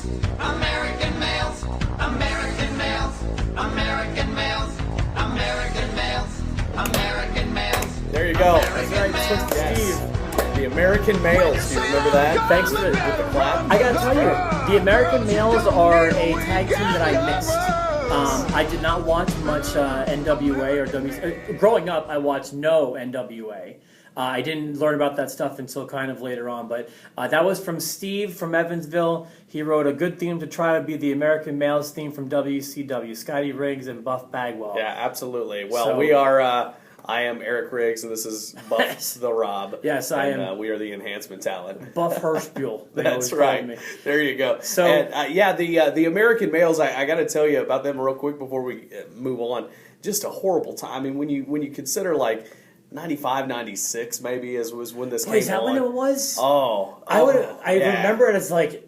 males, American males, American males, American males, American males, American males. There you go. That's right, Yes. Steve. The American Males. Do you remember that? Thanks for With the clap. I gotta tell you, the American Males are a tag team that I missed. I did not watch much NWA or WC. Growing up, I watched no NWA. I didn't learn about that stuff until kind of later on, but that was from Steve from Evansville. He wrote a good theme to try to be the American Males theme from WCW, Scotty Riggs and Buff Bagwell. Yeah, absolutely. Well, So- we are. I am Eric Riggs, and this is Buff the Rob. Yes, I am. We are the enhancement talent. Buff Hirschbuell. they That's always called right. me. There you go. So- and, the American Males. I got to tell you about them real quick before we move on. Just a horrible time. I mean, when you consider like 95, 96 maybe was when this came Wait, is that on. when it was? I remember it as like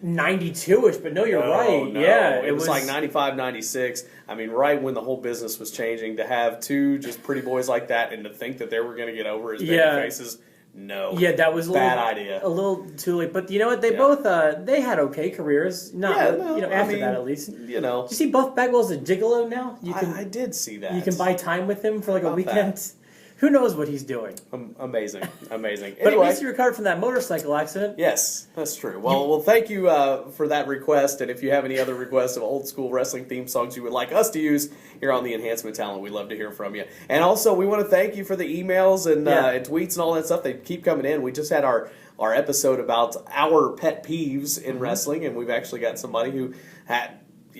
92-ish, but no, you're right. No. Yeah, it was like 95, 96. I mean, right when the whole business was changing, to have two just pretty boys like that and to think that they were going to get over as baby faces, no. Yeah, that was bad idea. A little too late. But you know what? They both they had okay careers. After that at least. You know. Do you see Buff Bagwell's a gigolo now? You can I did see that. you can buy time with him for like a About weekend. that? Who knows what he's doing? Amazing. But anyway, at least he recovered from that motorcycle accident. yes, that's true. Well, thank you for that request. And if you have any other requests of old school wrestling theme songs you would like us to use here on the Enhancement Talent, we'd love to hear from you. And also, we want to thank you for the emails and tweets and all that stuff. They keep coming in. We just had our episode about our pet peeves in wrestling, and we've actually got somebody who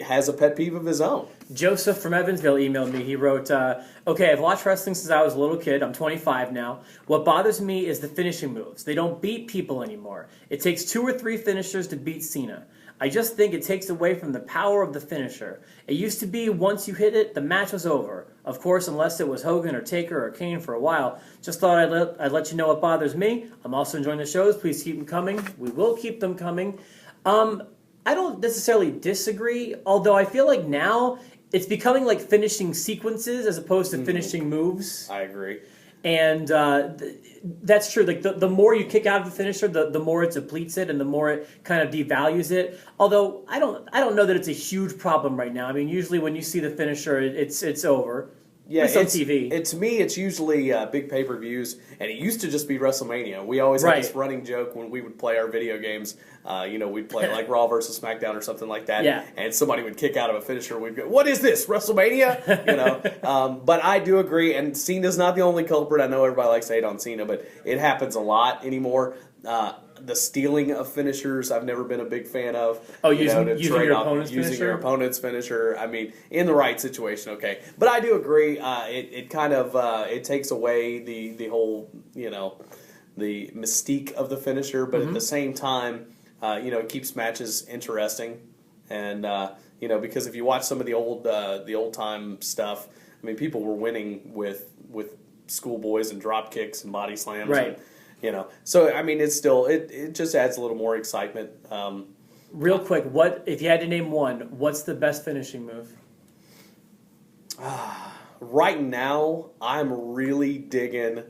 has a pet peeve of his own. Joseph from Evansville emailed me. He wrote, okay, I've watched wrestling since I was a little kid. I'm 25 now. What bothers me is the finishing moves. They don't beat people anymore. It takes 2 or 3 finishers to beat Cena. I just think it takes away from the power of the finisher. It used to be once you hit it, the match was over. Of course, unless it was Hogan or Taker or Kane for a while. Just thought I'd let you know what bothers me. I'm also enjoying the shows. Please keep them coming. We will keep them coming. I don't necessarily disagree, although I feel like now it's becoming like finishing sequences as opposed to finishing moves. I agree. And that's true. Like the more you kick out of the finisher, the more it depletes it, and the more it kind of devalues it. Although I don't know that it's a huge problem right now. I mean, usually when you see the finisher, it's over. Yeah, it's on TV. To me, it's usually big pay-per-views, and it used to just be WrestleMania. We always had this running joke when we would play our video games. We'd play like Raw versus SmackDown or something like that, and somebody would kick out of a finisher. We'd go, "What is this, WrestleMania?" But I do agree, and Cena's not the only culprit. I know everybody likes to hate on Cena, but it happens a lot anymore. The stealing of finishers, I've never been a big fan of. Using your opponent's finisher? Using your opponent's finisher. I mean, in the right situation, okay. But I do agree. It kind of it takes away the whole the mystique of the finisher, but at the same time, it keeps matches interesting. And because if you watch some of the old time stuff, I mean, people were winning with schoolboys and drop kicks and body slams. Right. So I mean, it's still it just adds a little more excitement. Real quick, what if you had to name one? What's the best finishing move? Right now, I'm really digging.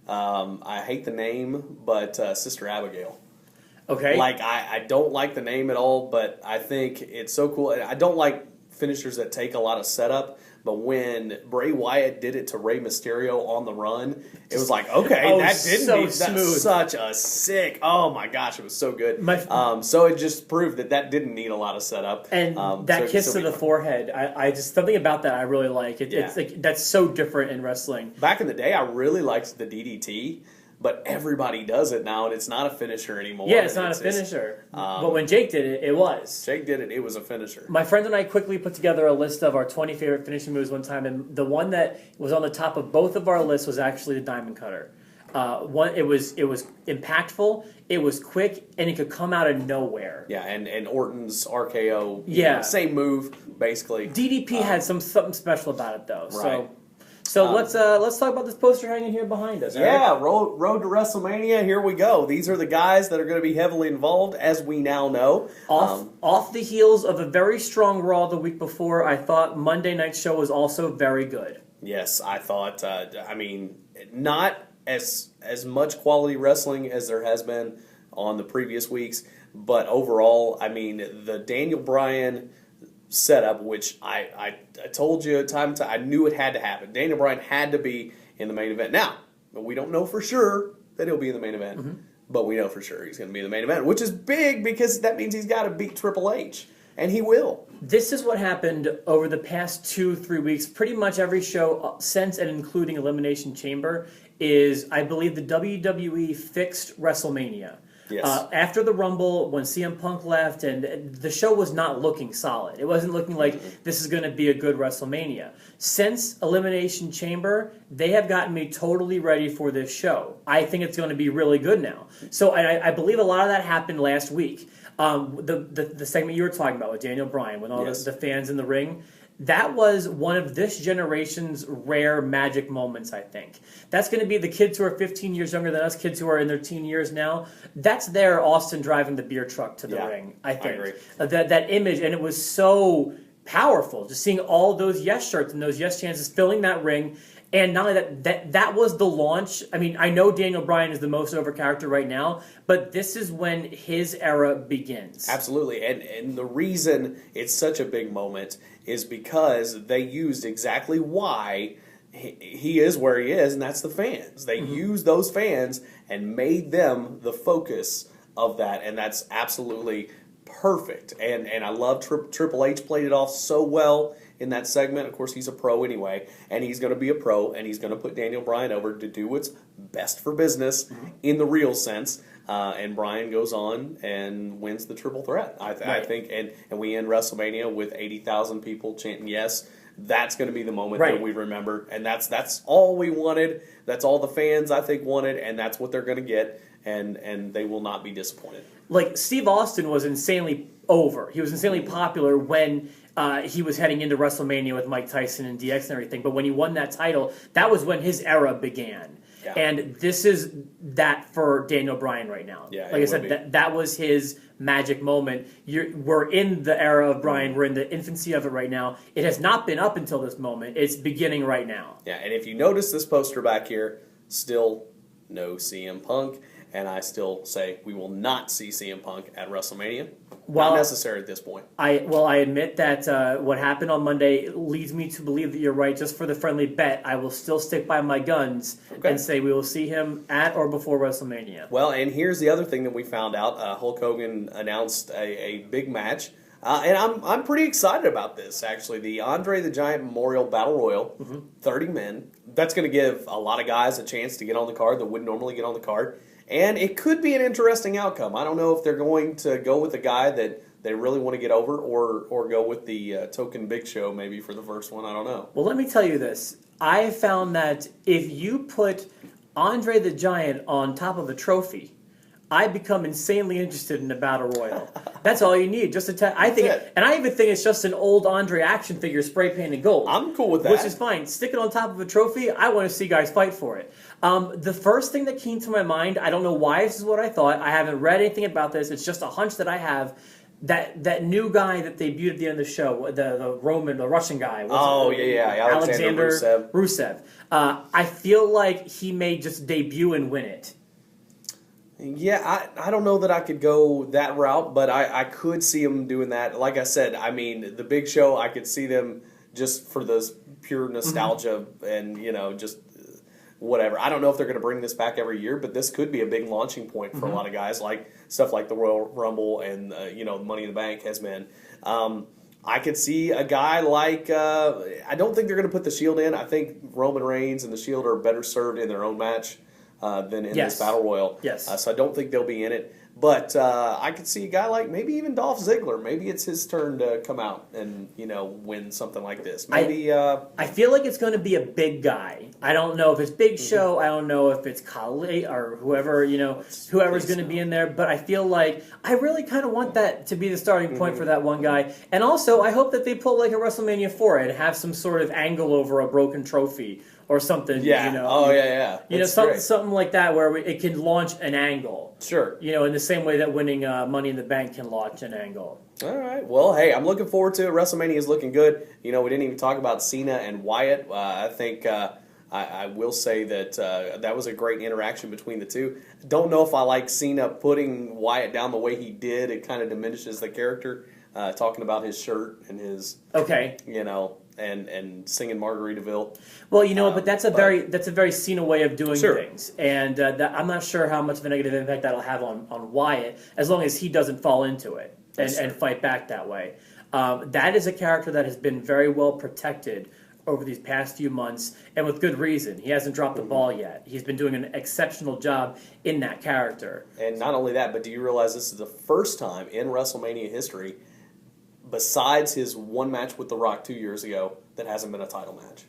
I hate the name, but Sister Abigail. Okay. Like I don't like the name at all, but I think it's so cool. I don't like finishers that take a lot of setup. But when Bray Wyatt did it to Rey Mysterio on the run, it was like, okay, that didn't so need smooth. That's such a sick. Oh my gosh, it was so good. So it just proved that didn't need a lot of setup. And that kiss to the forehead, I just something about that I really like. It's like that's so different in wrestling. Back in the day, I really liked the DDT. But everybody does it now, and it's not a finisher anymore. Yeah, it's not a finisher. But when Jake did it, it was. Jake did it, it was a finisher. My friend and I quickly put together a list of our 20 favorite finishing moves one time, and the one that was on the top of both of our lists was actually the Diamond Cutter. It was impactful, it was quick, and it could come out of nowhere. Yeah, and Orton's RKO, same move, basically. DDP had something special about it, though. Right. So let's talk about this poster hanging here behind us. Yeah, road to WrestleMania. Here we go. These are the guys that are going to be heavily involved, as we now know. Off the heels of a very strong Raw the week before, I thought Monday night's show was also very good. Yes, I thought. Not as much quality wrestling as there has been on the previous weeks. But overall, I mean, the Daniel Bryan setup, which I told you time to time, I knew it had to happen. Daniel Bryan had to be in the main event. Now, we don't know for sure that he'll be in the main event, but we know for sure he's going to be in the main event, which is big because that means he's got to beat Triple H, and he will. This is what happened over the past 2-3 weeks. Pretty much every show since and including Elimination Chamber is, I believe, the WWE fixed WrestleMania. Yes. After the Rumble, when CM Punk left, and the show was not looking solid. It wasn't looking like this is going to be a good WrestleMania. Since Elimination Chamber, they have gotten me totally ready for this show. I think it's going to be really good now. So I believe a lot of that happened last week. The segment you were talking about with Daniel Bryan, with all the fans in the ring, that was one of this generation's rare magic moments, I think. That's going to be the kids who are 15 years younger than us, kids who are in their teen years now. That's their Austin driving the beer truck to the ring, I think. I agree. That image, and it was so powerful, just seeing all those yes shirts and those yes chances filling that ring. And not only that was the launch. I mean, I know Daniel Bryan is the most over character right now, but this is when his era begins. Absolutely. And the reason it's such a big moment is because they used exactly why he is where he is, and that's the fans. They used those fans and made them the focus of that, and that's absolutely perfect. And I love Triple H played it off so well in that segment. Of course, he's a pro anyway, and he's going to be a pro, and he's going to put Daniel Bryan over to do what's best for business in the real sense. And Bryan goes on and wins the triple threat. I think, and we end WrestleMania with 80,000 people chanting yes. That's going to be the moment that we remember, and that's all we wanted. That's all the fans I think wanted, and that's what they're going to get, and they will not be disappointed. Like Steve Austin was insanely over. He was insanely popular when he was heading into WrestleMania with Mike Tyson and DX and everything. But when he won that title, that was when his era began. Yeah. And this is that for Daniel Bryan right now. Yeah, like I said, that was his magic moment. We're in the era of Bryan. We're in the infancy of it right now. It has not been up until this moment. It's beginning right now. Yeah, and if you notice this poster back here, still no CM Punk. And I still say we will not see CM Punk at WrestleMania. Not necessary at this point. I admit that what happened on Monday leads me to believe that you're right. Just for the friendly bet, I will still stick by my guns and say we will see him at or before WrestleMania. Well, and here's the other thing that we found out. Hulk Hogan announced a big match. And I'm pretty excited about this, actually. The Andre the Giant Memorial Battle Royal, 30 men. That's going to give a lot of guys a chance to get on the card that wouldn't normally get on the card. And it could be an interesting outcome. I don't know if they're going to go with a guy that they really want to get over or go with the token Big Show maybe for the first one. I don't know. Well, let me tell you this. I have found that if you put Andre the Giant on top of a trophy, I become insanely interested in a battle royal. That's all you need. Just I think, and I even think it's just an old Andre action figure spray painted gold. I'm cool with that, which is fine. Stick it on top of a trophy. I want to see guys fight for it. The first thing that came to my mind, I don't know why this is what I thought. I haven't read anything about this. It's just a hunch that I have. That new guy that debuted at the end of the show, the Russian guy. Alexander Rusev. I feel like he may just debut and win it. Yeah, I don't know that I could go that route, but I could see them doing that. Like I said, I mean, the Big Show, I could see them just for this pure nostalgia and, just whatever. I don't know if they're going to bring this back every year, but this could be a big launching point for a lot of guys, like stuff like the Royal Rumble and, Money in the Bank has been. I could see a guy like, I don't think they're going to put the Shield in. I think Roman Reigns and the Shield are better served in their own match than in this Battle Royal. Yes. So I don't think they'll be in it. But I could see a guy like maybe even Dolph Ziggler. Maybe it's his turn to come out and, win something like this. Maybe. I feel like it's going to be a big guy. I don't know if it's Big Show. I don't know if it's Khali or whoever, whoever's going to be in there. But I feel like I really kind of want that to be the starting point for that one guy. And also, I hope that they pull like a WrestleMania 4 and have some sort of angle over a broken trophy or something. Yeah. Something like that where it can launch an angle. Sure. In the same way that winning Money in the Bank can launch an angle. All right. Well, hey, I'm looking forward to it. WrestleMania is looking good. We didn't even talk about Cena and Wyatt. I think I will say that that was a great interaction between the two. Don't know if I like Cena putting Wyatt down the way he did. It kind of diminishes the character, talking about his shirt and his and singing Margaritaville. Well, but that's a very Cena way of doing things, and I'm not sure how much of a negative impact that'll have on Wyatt, as long as he doesn't fall into it and fight back that way. That is a character that has been very well protected over these past few months, and with good reason. He hasn't dropped the ball yet. He's been doing an exceptional job in that character. And not only that, but do you realize this is the first time in WrestleMania history, besides his one match with The Rock 2 years ago, that hasn't been a title match?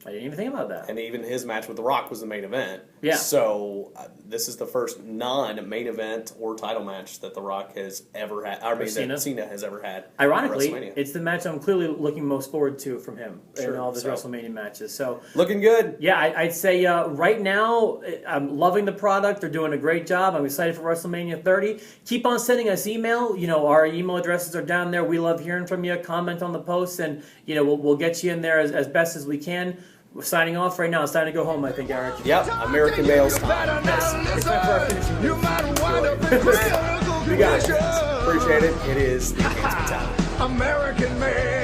I didn't even think about that. And even his match with The Rock was the main event. Yeah. So this is the first non-main event or title match that The Rock has ever had. I mean, that Cena has ever had. Ironically, it's the match I'm clearly looking most forward to from him in all the WrestleMania matches. So looking good. Yeah, I'd say right now I'm loving the product. They're doing a great job. I'm excited for WrestleMania 30. Keep on sending us email. Our email addresses are down there. We love hearing from you. Comment on the posts, and we'll get you in there as best as we can. We're signing off right now. It's time to go home, I think, Eric. Yep, American Males time. It's time for our finishing move. You guys, appreciate it. It is the time. American Man.